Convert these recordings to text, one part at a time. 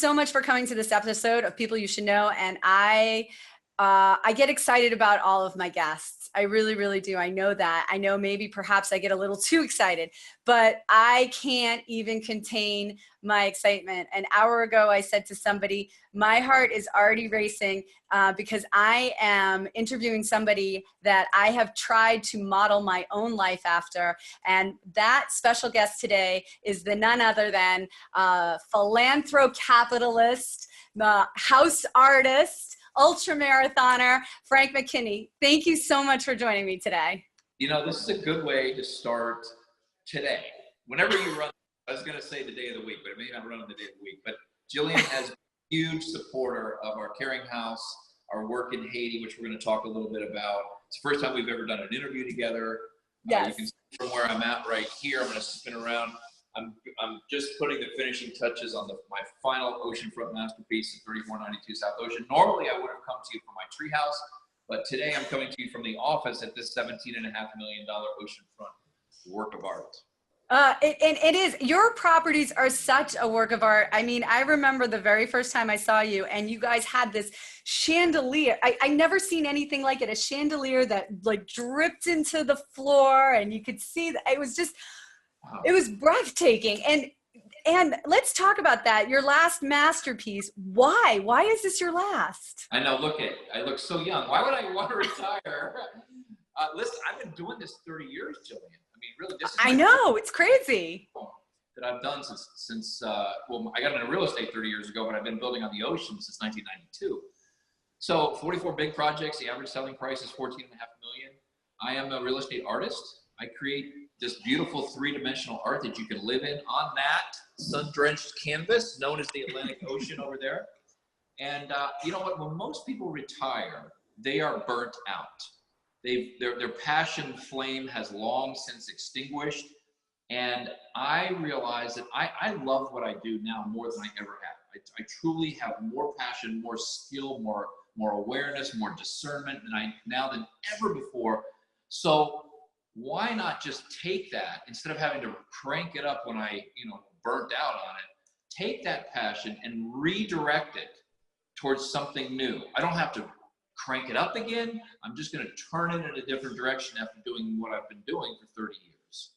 so much for coming to this episode of People You Should Know. And I get excited about all of my guests. I really, really do. I know that. I know maybe perhaps I get a little too excited, but I can't even contain my excitement. An hour ago, I said to somebody, my heart is already racing because I am interviewing somebody that I have tried to model my own life after. And that special guest today is the none other than Philanthro-capitalist, the house artist, ultra marathoner, Frank McKinney. Thank you so much for joining me today. You know, this is a good way to start today. Whenever you run, I was going to say the day of the week, but it may not run on the day of the week. But Jillian has a huge supporter of our Caring House, our work in Haiti, which we're going to talk a little bit about. It's the first time we've ever done an interview together. Yes. You can see from where I'm at right here. I'm going to spin around. I'm just putting the finishing touches on my final oceanfront masterpiece at 3492 South Ocean. Normally, I would have come to you from my treehouse, but today I'm coming to you from the office at this $17.5 million oceanfront work of art. It is. Your properties are such a work of art. I mean, I remember the very first time I saw you, and you guys had this chandelier. I never seen anything like it. A chandelier that like dripped into the floor, and you could see that it was just. Wow. It was breathtaking. And let's talk about that. Your last masterpiece. Why? Why is this your last? I know. I look so young. Why would I want to retire? Listen, I've been doing this 30 years, Jillian. I mean, really, this is I know. It's crazy. That I've done since well, I got into real estate 30 years ago, but I've been building on the ocean since 1992. So 44 big projects. The average selling price is $14.5 million. I am a real estate artist. I create this beautiful three-dimensional art that you can live in on that sun-drenched canvas known as the Atlantic Ocean over there. And you know what? When most people retire, they are burnt out. Their passion flame has long since extinguished. And I realize that I love what I do now more than I ever have. I truly have more passion, more skill, more awareness, more discernment now than ever before. So why not just take that instead of having to crank it up when I, burnt out on it, take that passion and redirect it towards something new. I don't have to crank it up again. I'm just going to turn it in a different direction after doing what I've been doing for 30 years.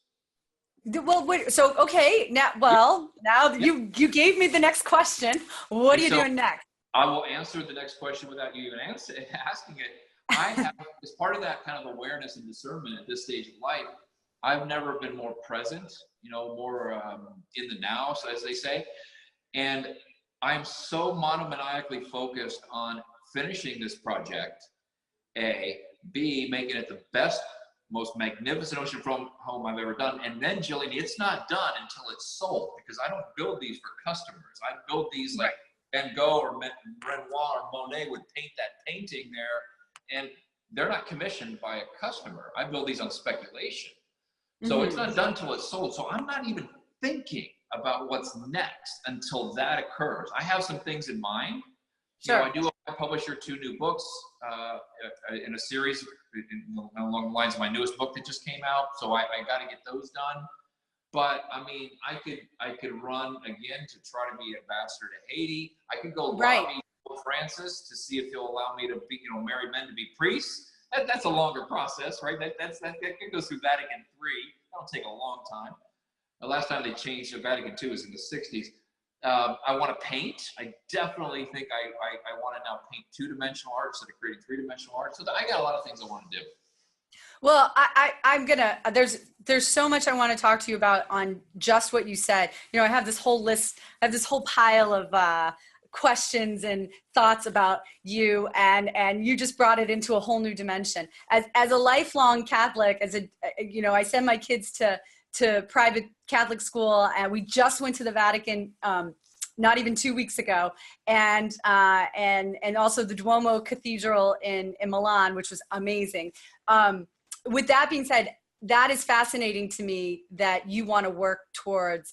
Well, wait, so, okay. Now you gave me the next question. What are you doing next? I will answer the next question without you even asking it. I have, as part of that kind of awareness and discernment at this stage of life, I've never been more present, more in the now, so as they say. And I'm so monomaniacally focused on finishing this project, A, B, making it the best, most magnificent oceanfront home I've ever done. And then, Jillian, it's not done until it's sold, because I don't build these for customers. I build these like Van Gogh or Renoir or Monet would paint that painting there. And they're not commissioned by a customer. I build these on speculation. So it's not done till it's sold. So I'm not even thinking about what's next until that occurs. I have some things in mind. Sure. I publish your 2 new books in a series along the lines of my newest book that just came out. So I got to get those done. But I mean, I could run again to try to be ambassador to Haiti. I could go lobby Francis to see if he'll allow me to be, marry men to be priests. That's a longer process, right? That goes through Vatican III. That'll take a long time. The last time they changed Vatican II was in the 60s. I want to paint. I definitely think I want to now paint 2-dimensional art instead of creating 3-dimensional art. So I got a lot of things I want to do. Well, I'm gonna, there's so much I want to talk to you about on just what you said. I have this whole list, I have this whole pile of questions and thoughts about you, and you just brought it into a whole new dimension. As a lifelong Catholic, I send my kids to private Catholic school, and we just went to the Vatican not even 2 weeks ago, and also the Duomo Cathedral in Milan, which was amazing. With that being said, that is fascinating to me that you want to work towards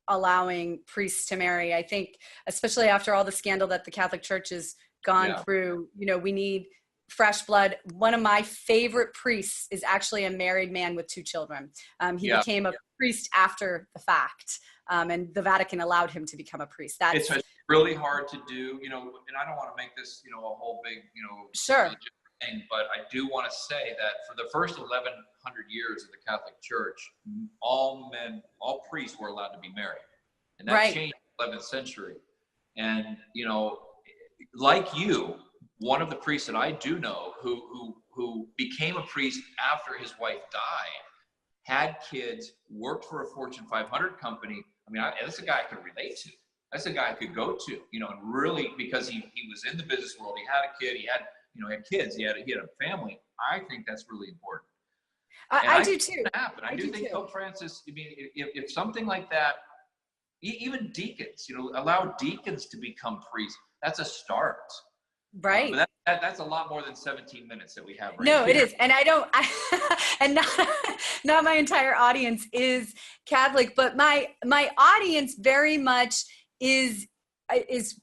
allowing priests to marry. I think, especially after all the scandal that the Catholic Church has gone through, we need fresh blood. One of my favorite priests is actually a married man with 2 children. He became a priest after the fact. and the Vatican allowed him to become a priest. It's really hard to do, and I don't want to make this, a whole big, sure. thing, but I do want to say that for the first 1,100 years of the Catholic Church, all priests were allowed to be married, and that changed in the 11th century. And like you, one of the priests that I do know who became a priest after his wife died, had kids, worked for a Fortune 500 company. I mean, that's a guy I could relate to. That's a guy I could go to, and really, because he was in the business world, he had a kid, he had kids, he had a family. I think that's really important. I do too. I do think Pope Francis, I mean, if something like that, even deacons, allow deacons to become priests, that's a start. Right. But that's a lot more than 17 minutes that we have right No, here. it is. And and not my entire audience is Catholic, but my audience very much is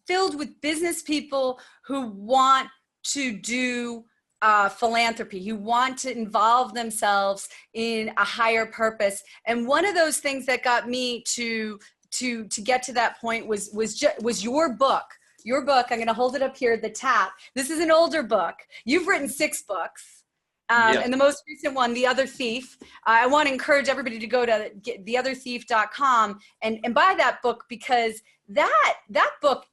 filled with business people who want to do philanthropy, who want to involve themselves in a higher purpose. And one of those things that got me to get to that point was your book. Your book, I'm going to hold it up here, The Tap. This is an older book. You've written 6 books. And the most recent one, The Other Thief. I want to encourage everybody to go to theotherthief.com and buy that book, because that book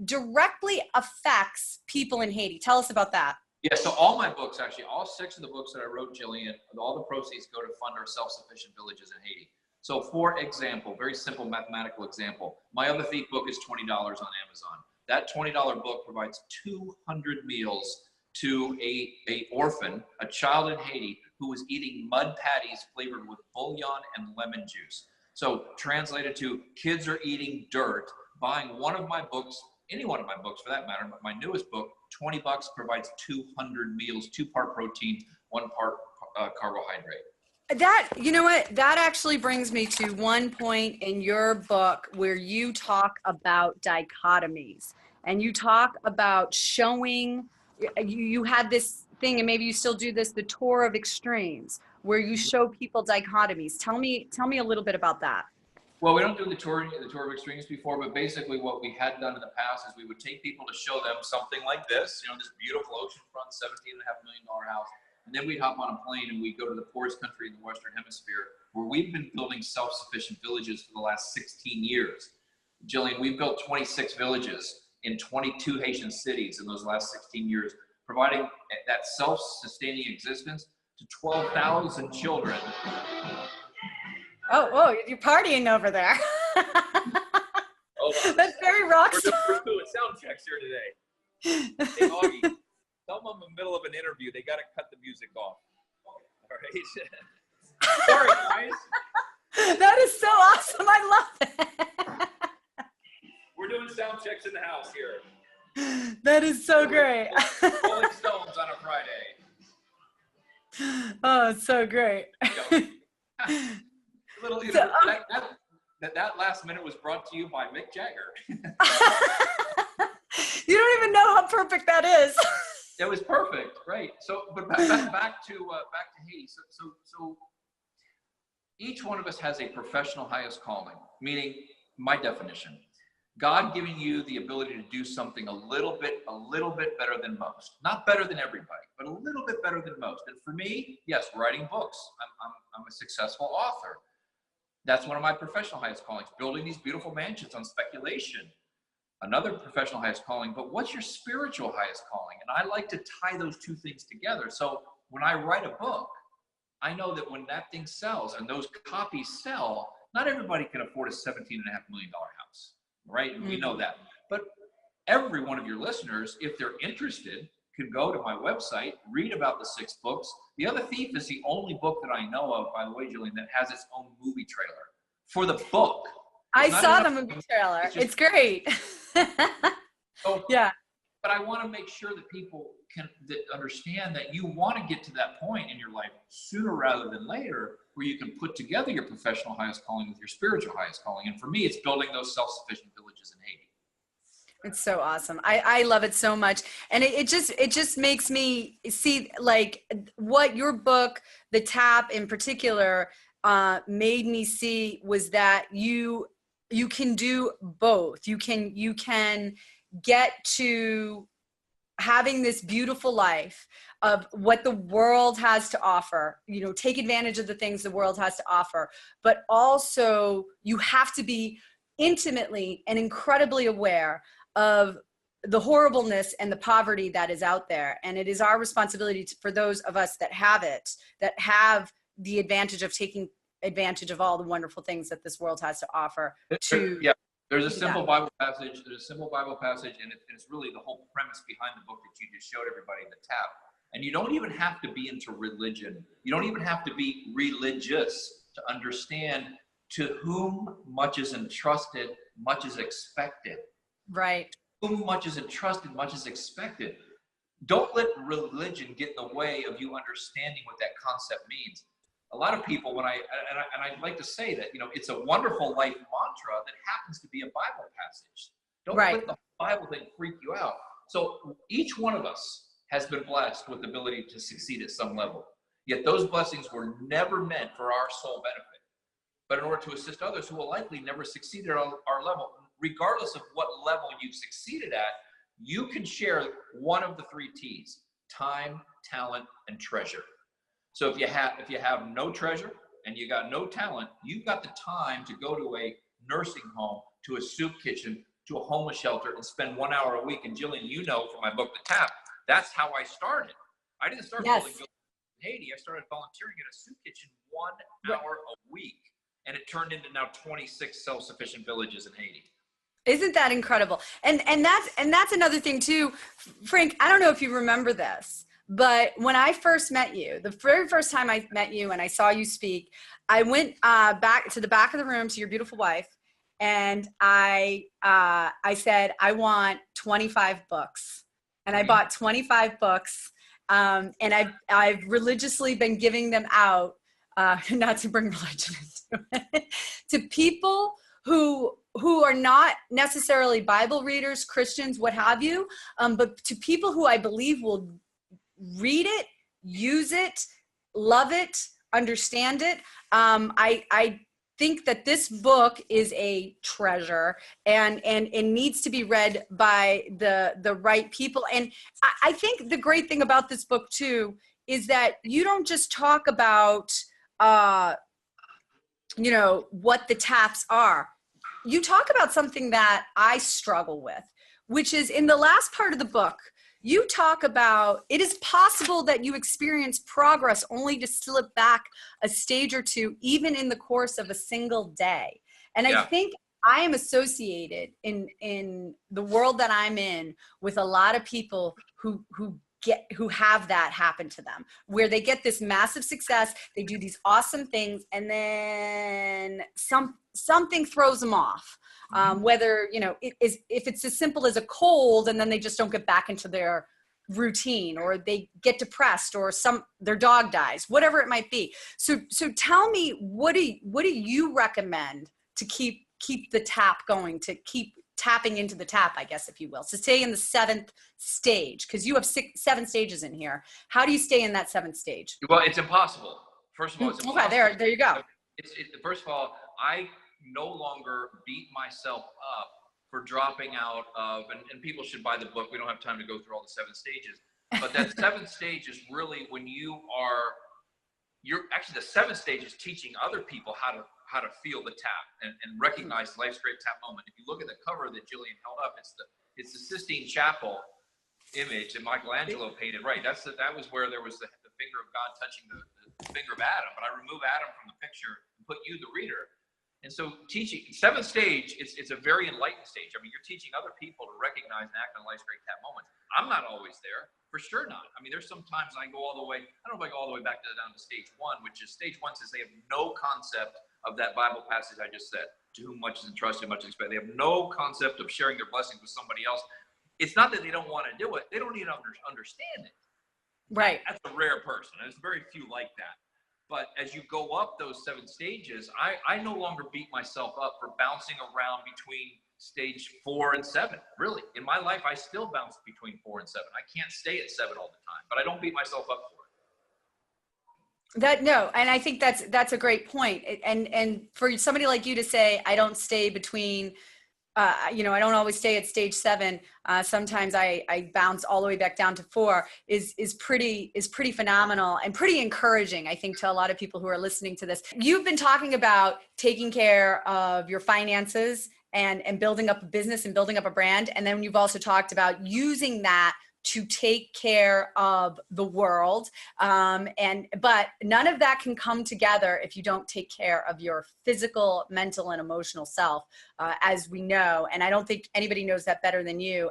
directly affects people in Haiti. Tell us about that. Yeah, so all my books, actually, all 6 of the books that I wrote, Jillian, all the proceeds go to fund our self-sufficient villages in Haiti. So for example, very simple mathematical example, My Other Thief book is $20 on Amazon. That $20 book provides 200 meals to a orphan, a child in Haiti, who was eating mud patties flavored with bouillon and lemon juice. So translated to, kids are eating dirt. Buying one of my books, any one of my books for that matter, but my newest book, $20 provides 200 meals, 2-part protein, 1-part carbohydrate. That, you know what, that actually brings me to one point in your book where you talk about dichotomies, and you talk about showing, you had this thing, and maybe you still do this, the tour of extremes, where you show people dichotomies. Tell me a little bit about that. Well, we don't do the tour of extremes before, but basically what we had done in the past is we would take people to show them something like this, this beautiful oceanfront $17.5 million house. And then we'd hop on a plane and we'd go to the poorest country in the Western Hemisphere, where we've been building self-sufficient villages for the last 16 years. Jillian, we've built 26 villages in 22 Haitian cities in those last 16 years, providing that self-sustaining existence to 12,000 children. Oh, you're partying over there. That's very rock star. We're doing sound checks here today. Hey, Augie, tell them I'm in the middle of an interview. They got to cut the music off. All right. Sorry, guys. That is so awesome. I love it. We're doing sound checks in the house here. That is so great. Rolling Stones on a Friday. Oh, it's so great. That last minute was brought to you by Mick Jagger. You don't even know how perfect that is. It was perfect, right? So, but back to Haiti. So each one of us has a professional highest calling, meaning my definition, God giving you the ability to do something a little bit better than most. Not better than everybody, but a little bit better than most. And for me, yes, writing books. I'm a successful author. That's one of my professional highest callings, building these beautiful mansions on speculation. Another professional highest calling, but what's your spiritual highest calling? And I like to tie those two things together. So when I write a book, I know that when that thing sells and those copies sell, not everybody can afford a $17.5 million house, right? Mm-hmm. We know that. But every one of your listeners, if they're interested, can go to my website, read about the 6 books. The Other Thief is the only book that I know of, by the way, Jillian, that has its own movie trailer for the book. I saw the movie trailer. It's great. So, yeah. But I want to make sure that people can understand that you want to get to that point in your life sooner rather than later, where you can put together your professional highest calling with your spiritual highest calling. And for me, it's building those self-sufficient villages in Haiti. It's so awesome. I love it so much. And it just makes me see like what your book, The Tap in particular, made me see was that you you can do both. You can get to having this beautiful life of what the world has to offer, you know, take advantage of the things the world has to offer, but also you have to be intimately and incredibly aware of the horribleness and the poverty that is out there. And it is our responsibility for those of us that have it, that have the advantage of taking advantage of all the wonderful things that this world has to offer, to Yeah, there's a simple Bible passage. There's a simple Bible passage, and it's really the whole premise behind the book that you just showed everybody, the tap. And you don't even have to be into religion. You don't even have to be religious to understand to whom much is entrusted, much is expected. Right. To whom much is entrusted, much is expected. Don't let religion get in the way of you understanding what that concept means. A lot of people, I'd like to say that, you know, it's a wonderful life mantra that happens to be a Bible passage. Don't let the Bible thing freak you out. So each one of us has been blessed with the ability to succeed at some level. Yet those blessings were never meant for our sole benefit, but in order to assist others who will likely never succeed at our level. Regardless of what level you've succeeded at, you can share one of the 3 T's: time, talent, and treasure. So if you have no treasure and you got no talent, you've got the time to go to a nursing home, to a soup kitchen, to a homeless shelter, and spend 1 hour a week. And Jillian, you know from my book, The Tap, that's how I started. I didn't start building in Haiti. I started volunteering at a soup kitchen 1 hour a week, and it turned into now 26 self-sufficient villages in Haiti. Isn't that incredible? And that's another thing too, Frank. I don't know if you remember this, but when I first met you, the very first time I met you and I saw you speak, I went back to the back of the room to your beautiful wife, and I said, I want 25 books, and I bought 25 books, and I've religiously been giving them out, not to bring religion into it, to people who are not necessarily Bible readers, Christians, what have you, but to people who I believe will read it, use it, love it, understand it. I think that this book is a treasure, and it needs to be read by the right people. And I think the great thing about this book too is that you don't just talk about you know, what the taps are. You talk about something that I struggle with, which is in the last part of the book, you talk about it is possible that you experience progress only to slip back a stage or 2, even in the course of a single day. And I think I am associated in the world that I'm in with a lot of people who have that happen to them, where they get this massive success, they do these awesome things, and then something throws them off. Whether, you know, if it's as simple as a cold, and then they just don't get back into their routine, or they get depressed, or their dog dies, whatever it might be. So tell me, what do you recommend to keep the tap going, to keep tapping into the tap, I guess, if you will, so stay in the 7th stage, because you have 7 stages in here. How do you stay in that 7th stage? Well, it's impossible. First of all, it's impossible. Okay, there you go. First of all, I no longer beat myself up for dropping out of, and people should buy the book. We don't have time to go through all the 7 stages, but that 7th stage is really when you're actually, the 7th stage is teaching other people how to feel the tap and recognize life's great tap moment. If you look at the cover that Jillian held up, it's the Sistine Chapel image that Michelangelo painted. Right, that was where there was the finger of God touching the finger of Adam. But I remove Adam from the picture and put you, the reader. And so teaching 7th stage, it's a very enlightened stage. I mean, you're teaching other people to recognize and act on life's great tap moments. I'm not always there, for sure not. I mean, there's some times I go all the way, I don't know if I go all the way back down to stage 1, which is stage 1 says they have no concept of that Bible passage I just said, to whom much is entrusted, much is expected. They have no concept of sharing their blessings with somebody else. It's not that they don't want to do it, they don't even understand it. Right. That's a rare person. There's very few like that. But as you go up those 7 stages, I no longer beat myself up for bouncing around between stage 4 and 7. Really, in my life, I still bounce between 4 and 7. I can't stay at 7 all the time, but I don't beat myself up for it. No, and I think that's a great point. And for somebody like you to say, I don't stay between, I don't always stay at stage 7. Sometimes I bounce all the way back down to 4 is pretty phenomenal and pretty encouraging, I think, to a lot of people who are listening to this. You've been talking about taking care of your finances and building up a business and building up a brand. And then you've also talked about using that to take care of the world. But none of that can come together if you don't take care of your physical, mental, and emotional self, as we know. And I don't think anybody knows that better than you.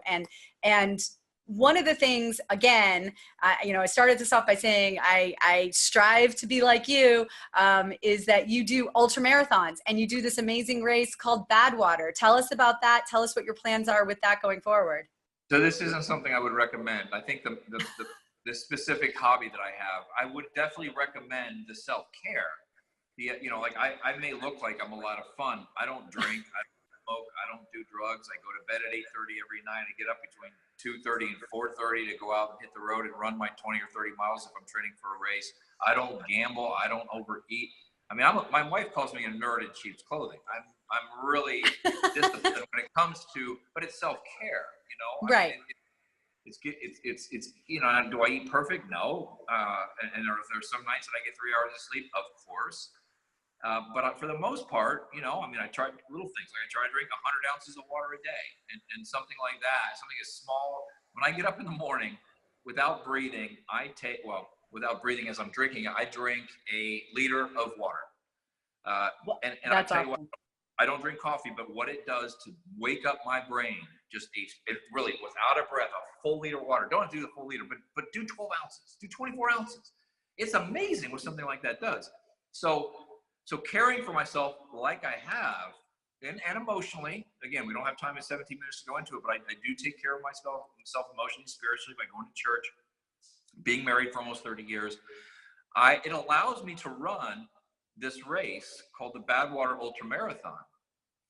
And one of the things, again, I started this off by saying I strive to be like you, is that you do ultra marathons and you do this amazing race called Badwater. Tell us about that. Tell us what your plans are with that going forward. So this isn't something I would recommend. I think the specific hobby that I have, I would definitely recommend the self-care. I may look like I'm a lot of fun. I don't drink, I don't smoke, I don't do drugs. I go to bed at 8:30 every night. I get up between 2:30 and 4:30 to go out and hit the road and run my 20 or 30 miles if I'm training for a race. I don't gamble. I don't overeat. I mean, my wife calls me a nerd in sheep's clothing. I'm really disciplined when it comes to, but it's self-care, Right. I mean, it's do I eat perfect? No. And are there some nights that I get 3 hours of sleep? Of course. But for the most part, I try little things. Like I try to drink 100 ounces of water a day and something like that, something as small. When I get up in the morning without breathing, without breathing as I'm drinking, I drink a liter of water. And I tell you what, I don't drink coffee, but what it does to wake up my brain, it really, without a breath, a full liter of water. Don't have to do the full liter, but do 12 ounces, do 24 ounces. It's amazing what something like that does. So caring for myself like I have, and emotionally, again, we don't have time in 17 minutes to go into it, but I do take care of myself emotionally, spiritually, by going to church, being married for almost 30 years. It allows me to run this race called the Badwater Ultramarathon,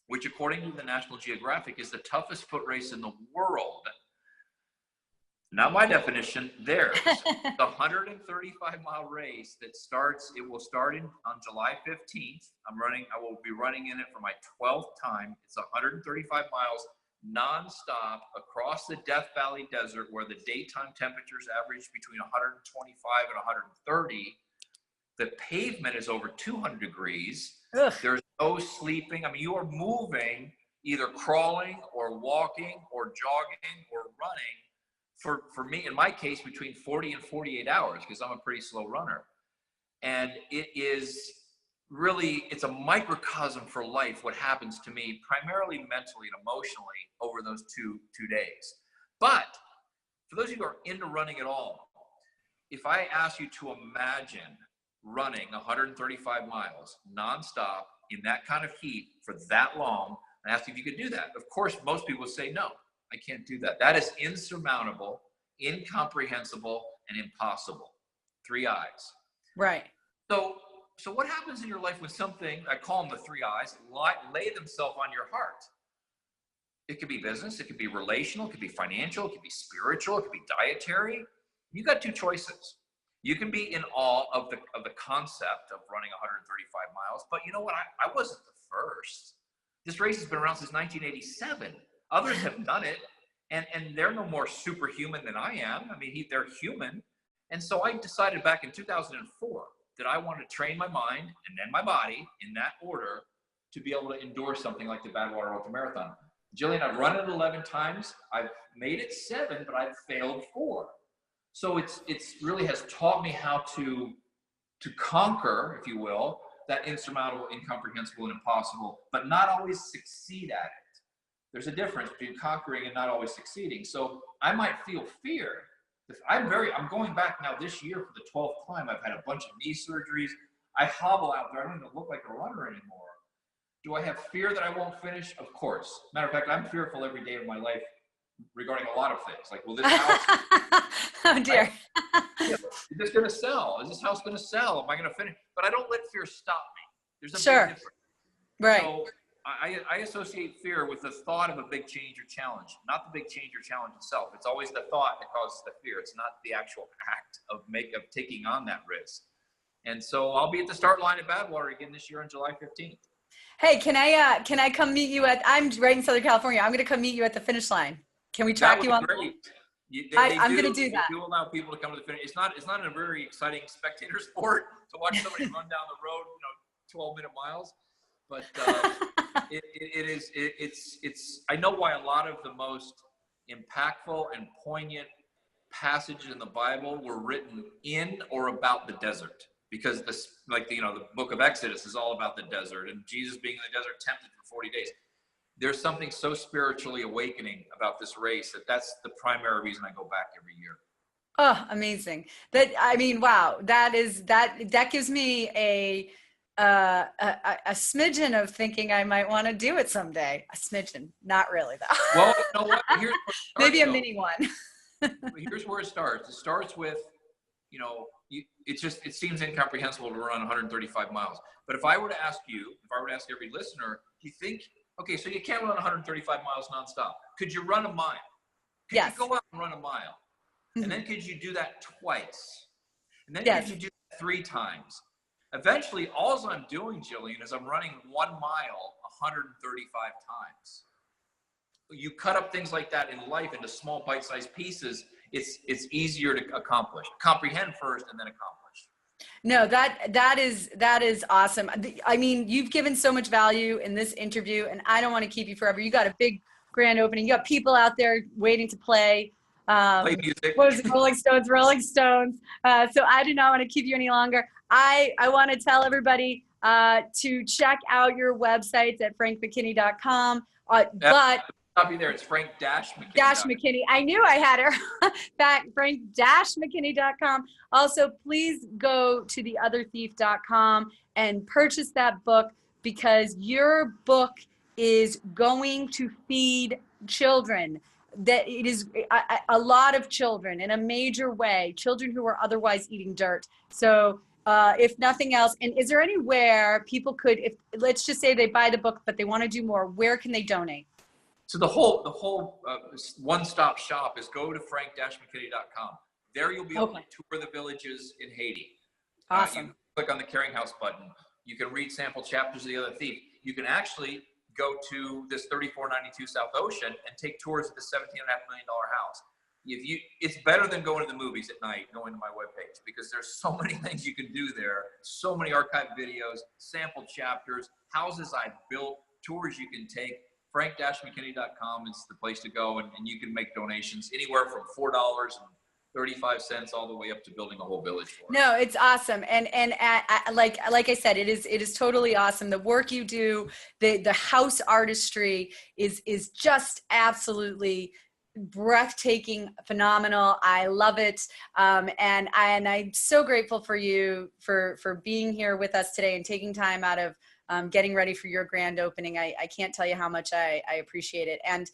which according to the National Geographic is the toughest foot race in the world. Not my definition, theirs. The 135-mile race it will start on July 15th. I will be running in it for my 12th time. It's 135 miles nonstop across the Death Valley Desert, where the daytime temperatures average between 125 and 130. The pavement is over 200 degrees. Ugh. There's no sleeping. I mean, you are moving, either crawling or walking or jogging or running for me, in my case, between 40 and 48 hours, because I'm a pretty slow runner. And it is really, it's a microcosm for life, what happens to me, primarily mentally and emotionally, over those two days. But for those of you who are into running at all, if I ask you to imagine running 135 miles nonstop in that kind of heat for that long, and ask if you could do that. Of course, most people would say, no, I can't do that. That is insurmountable, incomprehensible, and impossible. 3 I's. Right. So what happens in your life when something, I call them the 3 I's, lay themselves on your heart? It could be business, it could be relational, it could be financial, it could be spiritual, it could be dietary. You got 2 choices. You can be in awe of the concept of running 135 miles, but you know what? I wasn't the first. This race has been around since 1987. Others have done it, and they're no more superhuman than I am. I mean, they're human. And so I decided back in 2004 that I wanted to train my mind and then my body in that order to be able to endure something like the Badwater Ultramarathon. Jillian, I've run it 11 times. I've made it 7, but I've failed 4. So it's really has taught me how to conquer, if you will, that insurmountable, incomprehensible, and impossible, but not always succeed at it. There's a difference between conquering and not always succeeding. So I might feel fear. I'm going back now this year for the 12th time. I've had a bunch of knee surgeries. I hobble out there. I don't even look like a runner anymore. Do I have fear that I won't finish? Of course. Matter of fact, I'm fearful every day of my life regarding a lot of things. Like, will this house... Oh dear. Is this going to sell? Is this house going to sell? Am I going to finish? But I don't let fear stop me. There's a big difference. Right. So I associate fear with the thought of a big change or challenge, not the big change or challenge itself. It's always the thought that causes the fear. It's not the actual act of taking on that risk. And so I'll be at the start line at Badwater again this year on July 15th. Hey, can I come meet you I'm right in Southern California. I'm going to come meet you at the finish line. Can we track you on? That would be great. I'm going to do that. They do allow people to come to the finish. It's not a very exciting spectator sport to watch somebody run down the road, 12-minute miles. But it's I know why a lot of the most impactful and poignant passages in the Bible were written in or about the desert, because the book of Exodus is all about the desert and Jesus being in the desert tempted for 40 days. There's something so spiritually awakening about this race that's the primary reason I go back every year. Oh, amazing. Wow. That gives me a smidgen of thinking I might want to do it someday. A smidgen, not really though. Well, you know what? Here's where it starts, maybe a mini one. Here's where it starts. It starts with, it seems incomprehensible to run 135 miles. But if I were to ask every listener, do you think, okay, so you can't run 135 miles nonstop. Could you run a mile? Could Yes. you go out and run a mile? And then could you do that twice? And then Yes. could you do that 3 times? Eventually, all I'm doing, Jillian, is I'm running 1 mile 135 times. You cut up things like that in life into small bite-sized pieces, it's easier to accomplish. Comprehend first and then accomplish. No, that is awesome. I mean, you've given so much value in this interview, and I don't want to keep you forever. You got a big grand opening. You got people out there waiting to play. Play music. What was it? Rolling Stones. So I do not want to keep you any longer. I want to tell everybody to check out your websites at frankmckinney.com. But Stop you there. It's Frank-McKinney. McKinney. I knew I had her back. Frank-McKinney.com. Also, please go to theotherthief.com and purchase that book, because your book is going to feed children. That it is a lot of children in a major way, children who are otherwise eating dirt. So if nothing else, and is there anywhere people could, if let's just say they buy the book, but they want to do more, where can they donate? So the whole one-stop shop is go to frank-mckinney.com. There you'll be able to tour the villages in Haiti. Awesome. You click on the Caring House button. You can read sample chapters of The Other Thief. You can actually go to this 3492 South Ocean and take tours of the $17.5 million house. It's better than going to the movies at night, going to my webpage, because there's so many things you can do there. So many archived videos, sample chapters, houses I built, tours you can take. frank-mckinney.com is the place to go, and you can make donations anywhere from $4.35 all the way up to building a whole village for it. No, it's awesome. And like I said, it is totally awesome. The work you do, the house artistry is just absolutely breathtaking, phenomenal. I love it. And I'm so grateful for you for being here with us today and taking time out of getting ready for your grand opening. I can't tell you how much I appreciate it. And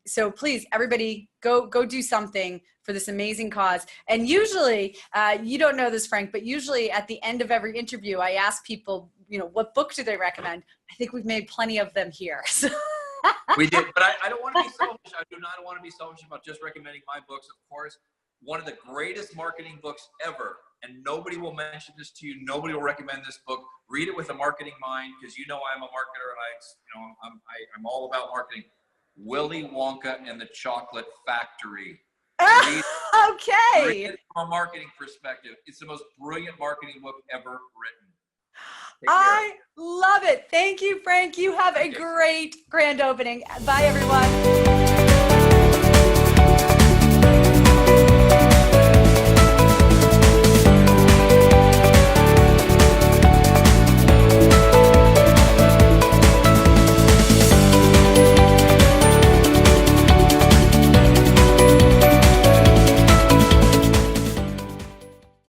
so please, everybody, go do something for this amazing cause. And usually, you don't know this, Frank, but usually at the end of every interview, I ask people, what book do they recommend? I think we've made plenty of them here. So. We did, but I don't want to be selfish. I do not want to be selfish about just recommending my books. Of course, one of the greatest marketing books ever, and nobody will mention this to you. Nobody will recommend this book. Read it with a marketing mind, because I'm a marketer and I'm all about marketing. Willy Wonka and the Chocolate Factory. Okay. Read it from a marketing perspective. It's the most brilliant marketing book ever written. I love it. Thank you, Frank. You have a great grand opening. Bye, everyone.